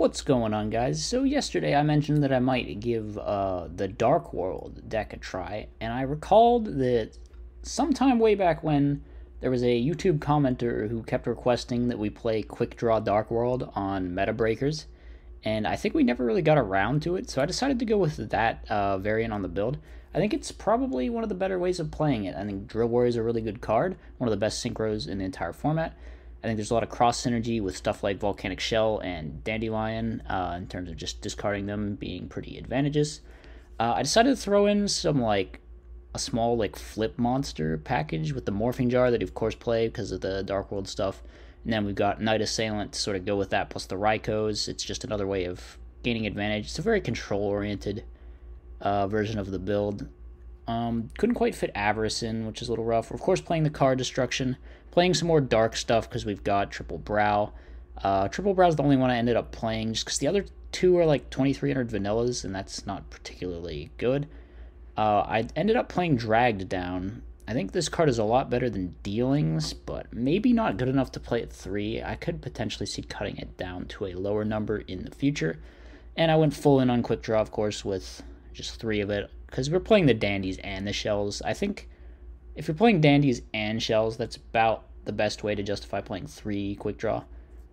What's going on, guys? So yesterday I mentioned that I might give the Dark World deck a try, and I recalled that sometime way back when there was a YouTube commenter who kept requesting that we play Quickdraw Dark World on Meta Breakers, and I think we never really got around to it, so I decided to go with that variant on the build. I think it's probably one of the better ways of playing it. I think Drill Warrior is a really good card, one of the best synchros in the entire format. I think there's a lot of cross synergy with stuff like Volcanic Shell and Dandelion in terms of just discarding them being pretty advantageous. I decided to throw in some like a small like flip monster package with the Morphing Jar that you of course play because of the Dark World stuff. And then we've got Night Assailant to sort of go with that plus the Raikos. It's just another way of gaining advantage. It's a very control-oriented version of the build. Couldn't quite fit Avarice in, which is a little rough. Of course, playing the card Destruction. Playing some more dark stuff because we've got Triple Brow. Triple Brow is the only one I ended up playing just because the other two are like 2300 vanillas, and that's not particularly good. I ended up playing Dragged Down. I think this card is a lot better than Dealings, but maybe not good enough to play at 3. I could potentially see cutting it down to a lower number in the future. And I went full in on Quick Draw, of course, with just 3 of it, because we're playing the Dandies and the Shells. I think if you're playing Dandies and Shells, that's about the best way to justify playing 3 Quick Draw.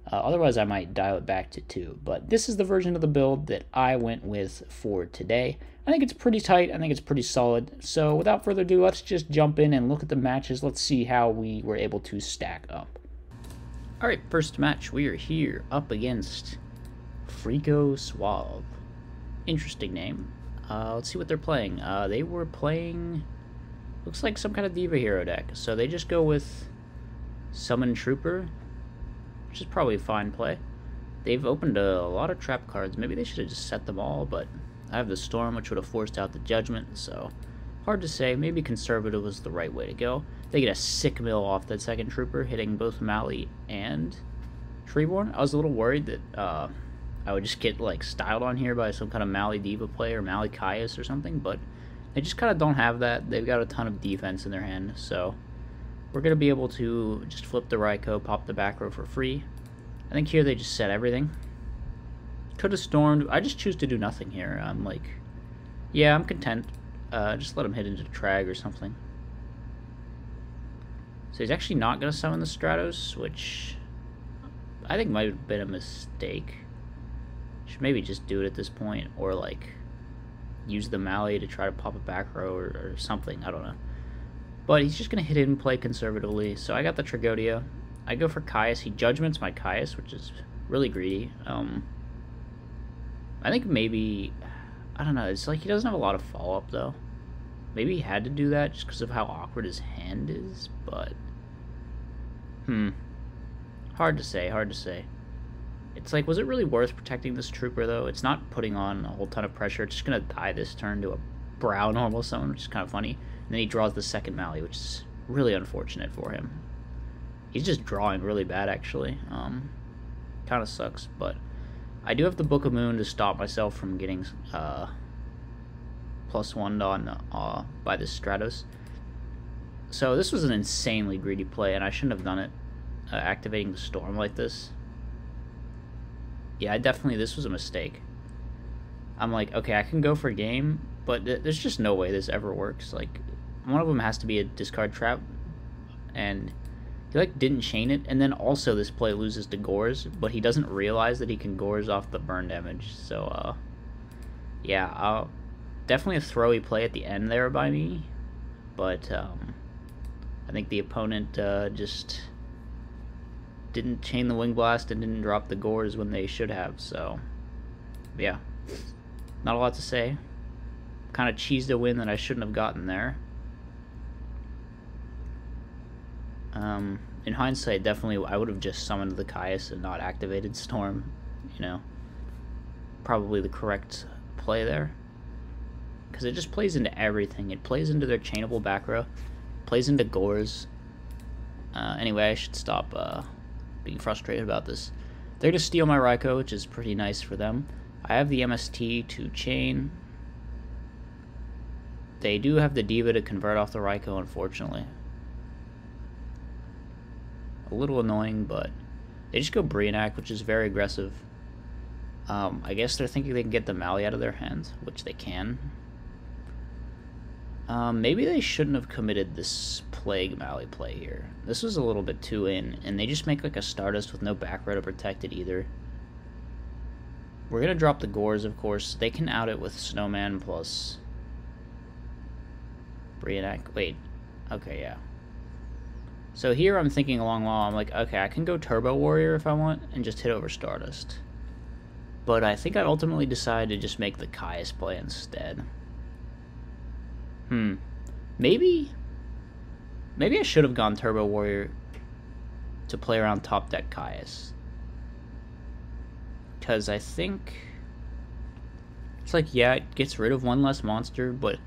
Otherwise, I might dial it back to 2. But this is the version of the build that I went with for today. I think it's pretty tight. I think it's pretty solid. So without further ado, let's just jump in and look at the matches. Let's see how we were able to stack up. Alright, first match. We are here up against Frico Suave. Interesting name. Let's see what they're playing. They were playing... looks like some kind of Diva Hero deck. So they just go with Summon Trooper, which is probably a fine play. They've opened a lot of trap cards. Maybe they should have just set them all, but I have the Storm, which would have forced out the Judgment, so hard to say. Maybe Conservative was the right way to go. They get a sick mill off that second Trooper, hitting both Mali and Treeborn. I was a little worried that I would just get like styled on here by some kind of Mali Diva play or Mali Caius or something, but they just kind of don't have that. They've got a ton of defense in their hand, so we're going to be able to just flip the Raiko, pop the back row for free. I think here they just set everything. Could have stormed. I just choose to do nothing here. I'm like, yeah, I'm content. Just let him hit into the Trag or something. So he's actually not going to summon the Stratos, which I think might have been a mistake. Should maybe just do it at this point, or like use the Mali to try to pop a back row or something. I don't know. But he's just going to hit it and play conservatively. So I got the Tragodia. I go for Caius. He Judgments my Caius, which is really greedy. I think maybe... I don't know. It's like he doesn't have a lot of follow-up, though. Maybe he had to do that just because of how awkward his hand is, but... Hard to say, hard to say. It's like, was it really worth protecting this Trooper, though? It's not putting on a whole ton of pressure. It's just going to die this turn to a Brow normal summon, which is kind of funny. And then he draws the second Mali, which is really unfortunate for him. He's just drawing really bad, actually. Kind of sucks, but I do have the Book of Moon to stop myself from getting +1 on by this Stratos. So this was an insanely greedy play, and I shouldn't have done it, activating the Storm like this. Yeah, this was a mistake. I'm like, okay, I can go for a game, but there's just no way this ever works. Like, one of them has to be a discard trap, and he like didn't chain it, and then also this play loses to Gores, but he doesn't realize that he can Gores off the burn damage. So yeah, definitely a throwy play at the end there by me, but I think the opponent just didn't chain the Wing Blast and didn't drop the Gores when they should have. So yeah, not a lot to say. Kind of cheesed a win that I shouldn't have gotten there. In hindsight, definitely I would have just summoned the Caius and not activated Storm, you know. Probably the correct play there. Because it just plays into everything. It plays into their chainable back row, plays into Gores. Anyway, I should stop being frustrated about this. They're going to steal my Raiko, which is pretty nice for them. I have the MST to chain. They do have the Diva to convert off the Raiko, unfortunately. A little annoying, but they just go Brionac, which is very aggressive. I guess they're thinking they can get the Mali out of their hands, which they can. Maybe they shouldn't have committed this Plague Mali play here. This was a little bit too in, and they just make like a Stardust with no back row to protect it either. We're going to drop the Gores, of course. They can out it with Snowman plus Brionac. Wait. Okay, yeah. So here I'm thinking along while I'm like, okay, I can go Turbo Warrior if I want and just hit over Stardust. But I think I ultimately decided to just make the Caius play instead. Maybe I should have gone Turbo Warrior to play around top deck Caius. Because I think it's like, yeah, it gets rid of one less monster, but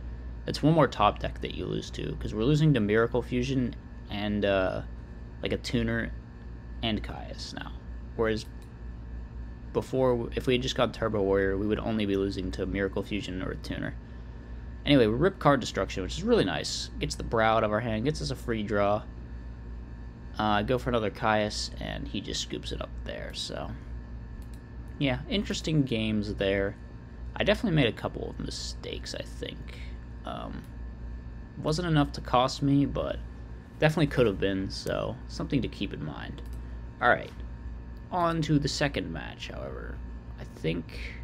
it's one more top deck that you lose to. Because we're losing to Miracle Fusion and like a Tuner and Caius now. Whereas before, if we had just gone Turbo Warrior, we would only be losing to Miracle Fusion or a Tuner. Anyway, we rip card destruction, which is really nice. Gets the Brow out of our hand, gets us a free draw. Go for another Caius, and he just scoops it up there. So, yeah, interesting games there. I definitely made a couple of mistakes, I think. Wasn't enough to cost me, but definitely could have been, so something to keep in mind. Alright, on to the second match, however. I think...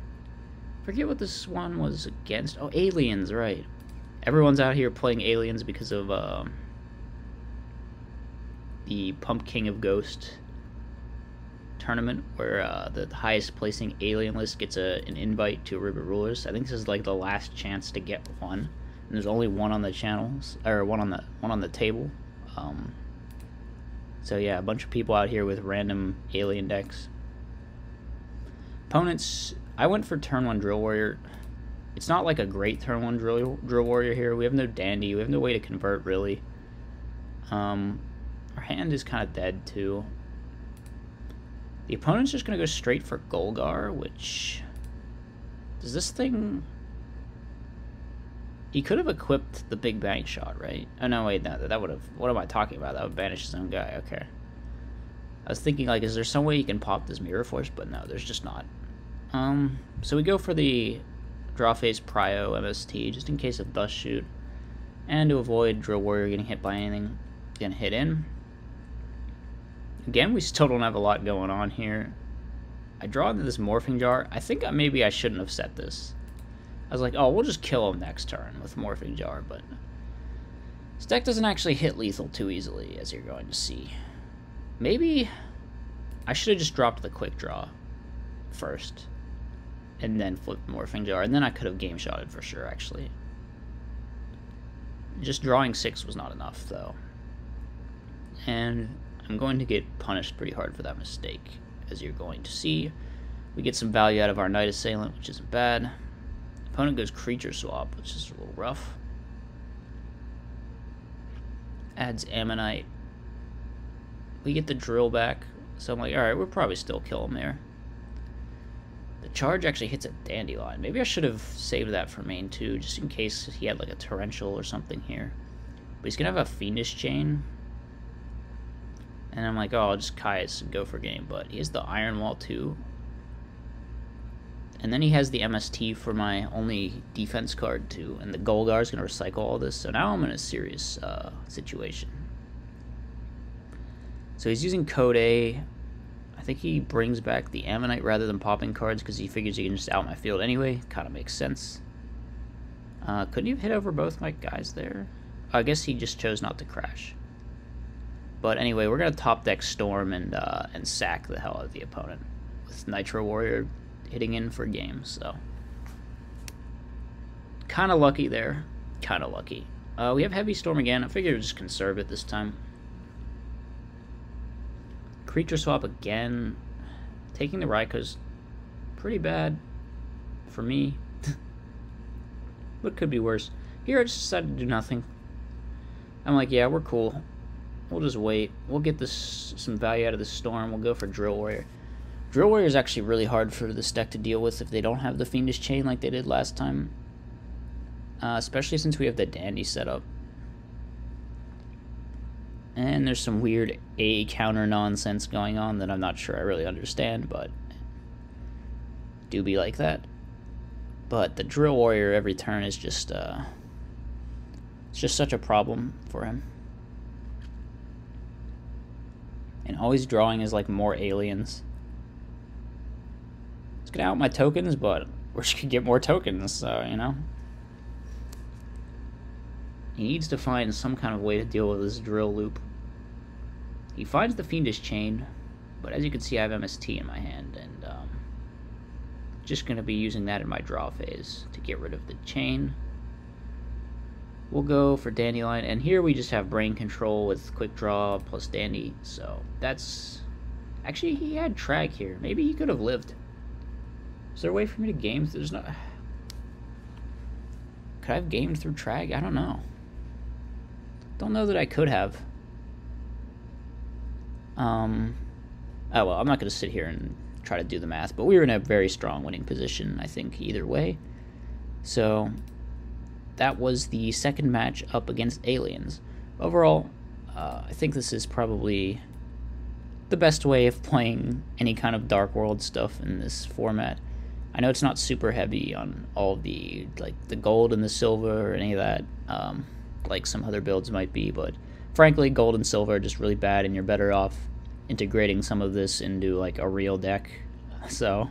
forget what this one was against. Oh, Aliens, right. Everyone's out here playing Aliens because of the Pump King of Ghost tournament, where the highest placing alien list gets an invite to River Rulers. I think this is like the last chance to get one, and there's only one on the channels, or one on the table. So yeah, a bunch of people out here with random alien decks. Opponents, I went for turn 1 Drill Warrior. It's not like a great turn 1 Drill Warrior here. We have no Dandy. We have no way to convert, really. Our hand is kind of dead, too. The opponent's just going to go straight for Golgar, which... does this thing... he could have equipped the Big Bang Shot, right? Oh, no, wait, no, that would have... what am I talking about? That would banish his own guy, okay. I was thinking, like, is there some way you can pop this Mirror Force? But no, there's just not. So we go for the Draw Phase Prio MST, just in case of Dust Shoot. And to avoid Drill Warrior getting hit by anything, gonna hit in. Again, we still don't have a lot going on here. I draw into this Morphing Jar. I think maybe I shouldn't have set this. I was like, oh, we'll just kill him next turn with Morphing Jar, but this deck doesn't actually hit lethal too easily, as you're going to see. Maybe I should have just dropped the Quickdraw first, and then flipped Morphing Jar, and then I could have game shotted for sure, actually. Just drawing 6 was not enough, though. And I'm going to get punished pretty hard for that mistake, as you're going to see. We get some value out of our Night Assailant, which isn't bad. Opponent goes Creature Swap, which is a little rough. Adds Ammonite. We get the Drill back, so I'm like, alright, we'll probably still kill him there. The charge actually hits a Dandelion. Maybe I should have saved that for main 2, just in case he had like a Torrential or something here. But he's going to have a Fiendish Chain. And I'm like, oh, I'll just Caius and go for game. But he has the Iron Wall too. And then he has the MST for my only defense card too. And the Golgar is going to recycle all this. So now I'm in a serious situation. So he's using Code A. I think he brings back the Ammonite rather than popping cards because he figures he can just out my field anyway. Kind of makes sense. Couldn't he have hit over both my guys there? I guess he just chose not to crash. But anyway, we're going to top deck Storm and sack the hell out of the opponent with Nitro Warrior hitting in for games. So kind of lucky there. Kind of lucky. We have Heavy Storm again. I figured we'd just conserve it this time. Creature Swap again. Taking the Raiko's pretty bad for me. But could be worse. Here I just decided to do nothing. I'm like, yeah, we're cool. We'll just wait. We'll get this some value out of the Storm. We'll go for Drill Warrior. Drill Warrior is actually really hard for this deck to deal with if they don't have the Fiendish Chain like they did last time. Especially since we have the Dandy set up. And there's some weird A counter nonsense going on that I'm not sure I really understand, but do be like that. But the Drill Warrior every turn is just it's just such a problem for him. And always drawing is like more aliens. It's gonna out my tokens, but we're just gonna get more tokens, so you know. He needs to find some kind of way to deal with this drill loop. He finds the Fiendish Chain, but as you can see I have MST in my hand, and just going to be using that in my draw phase to get rid of the chain. We'll go for Dandelion, and here we just have Brain Control with Quickdraw plus Dandy, so that's... Actually, he had Trag here. Maybe he could have lived. Is there a way for me to game? There's no... Could I have gamed through Trag? I don't know. Don't know that I could have. Oh well, I'm not going to sit here and try to do the math, but we were in a very strong winning position, I think, either way. So that was the second match up against aliens. Overall, I think this is probably the best way of playing any kind of Dark World stuff in this format. I know it's not super heavy on all the, like, the gold and the silver or any of that, like some other builds might be, but frankly, gold and silver are just really bad, and you're better off integrating some of this into like a real deck. So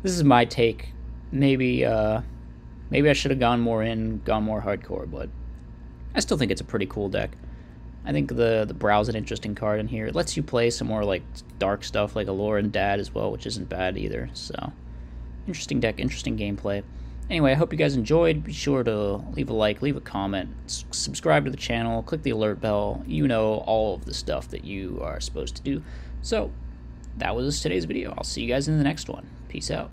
this is my take. Maybe maybe I should have gone more hardcore, but I still think it's a pretty cool deck. I think the Brow's an interesting card in here. It lets you play some more like dark stuff like Allure and Dad as well, which isn't bad either. So interesting deck, interesting gameplay. Anyway, I hope you guys enjoyed. Be sure to leave a like, leave a comment, subscribe to the channel, click the alert bell. You know all of the stuff that you are supposed to do. So, that was today's video. I'll see you guys in the next one. Peace out.